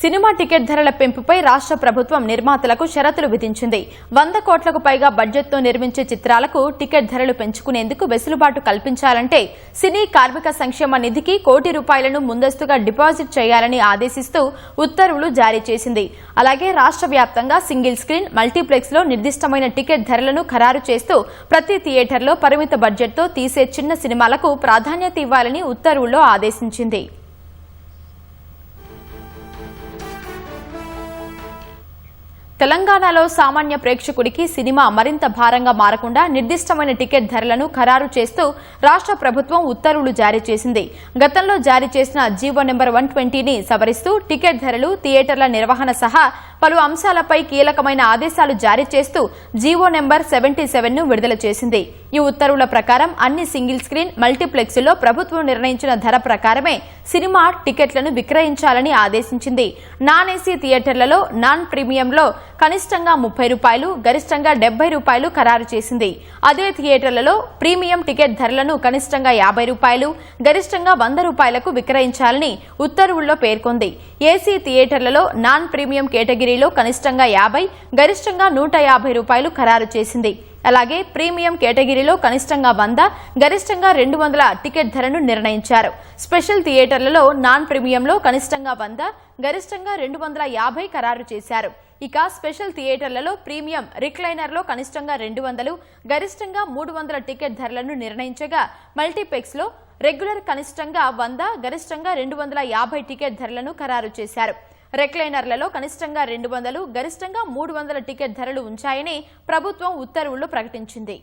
Cinema ticket ధరల పెంపుపై రాష్ట్ర ప్రభుత్వం నిర్మాతలకు షరతులు విధించింది. 100 కోట్లకు పైగా బడ్జెట్తో నిర్మించే చిత్రాలకు టికెట్ ధరలు పెంచుకునేందుకు వెసులుబాటు కల్పించాలంటే సినీ కార్మిక సంక్షేమ నిధికి ₹1 కోటి ముందస్తుగా డిపాజిట్ చేయాలని ఆదేశిస్తూ ఉత్తర్వులు జారీ చేసింది. అలాగే రాష్ట్ర వ్యాప్తంగా సింగిల్ స్క్రీన్, మల్టీప్లెక్స్ లో నిర్దిష్టమైన టికెట్ ధరలను ఖరారు చేస్తూ ప్రతి థియేటర్లో పరిమిత బడ్జెట్తో తీసే చిన్న సినిమాలకు ప్రాధాన్యత ఇవ్వాలని ఉత్తర్వుల్లో ఆదేశించింది. తెలంగాణలో సామాన్య ప్రేక్షకుడికి సినిమా మరింత భారంగా మారకుండా నిర్దిష్టమైన టికెట్ ధరలను ఖరారు చేస్తూ రాష్ట్ర ప్రభుత్వం ఉత్తర్వులు జారీ చేసింది. గతంలో జారీ చేసిన జీవో నెంబర్ 120ని సవరిస్తూ టికెట్ ధరలు, థియేటర్ల నిర్వహణ సహా పలు అంశాలపై కీలకమైన ఆదేశాలు జారీ చేస్తూ జీవో నెంబర్ 77ను విడుదల చేసింది. ఈ ఉత్తర్వుల ప్రకారం అన్ని సింగిల్ స్క్రీన్, మల్టీప్లెక్స్లో ప్రభుత్వం నిర్ణయించిన ధర ప్రకారమే సినిమా టికెట్లను విక్రయించాలని ఆదేశించింది. నాన్ ఏసీ థియేటర్లలో నాన్ ప్రీమియంలో కనిష్టంగా ₹30, గరిష్టంగా ₹70 ఖరారు చేసింది. అదే థియేటర్లలో ప్రీమియం టికెట్ ధరలను కనిష్టంగా ₹50, గరిష్టంగా ₹100కు విక్రయించాలని ఉత్తర్వుల్లో పేర్కొంది. ఏసీ థియేటర్లలో నాన్ ప్రీమియం కేటగిరీలో కనిష్టంగా ₹50, గరిష్టంగా ₹150 ఖరారు చేసింది. అలాగే ప్రీమియం కేటగిరీలో కనిష్టంగా 100, గరిష్టంగా 200 టికెట్ ధరను నిర్ణయించారు. స్పెషల్ థియేటర్లలో నాన్ ప్రీమియంలో కనిష్టంగా 100, గరిష్టంగా 250 ఖరారు చేశారు. ఇక స్పెషల్ థియేటర్లలో ప్రీమియం రిక్లైనర్లో కనిష్టంగా 200, గరిష్టంగా 300 టికెట్ ధరలను నిర్ణయించగా మల్టీప్లెక్స్ లో రెగ్యులర్ కనిష్టంగా 100, గరిష్టంగా 250 టికెట్ ధరలను ఖరారు చేశారు. రెక్లైనర్లలో కనిష్టంగా 200, గరిష్టంగా 300 టికెట్ ధరలు ఉంచాయని ప్రభుత్వం ఉత్తర్వుల్లో ప్రకటించింది.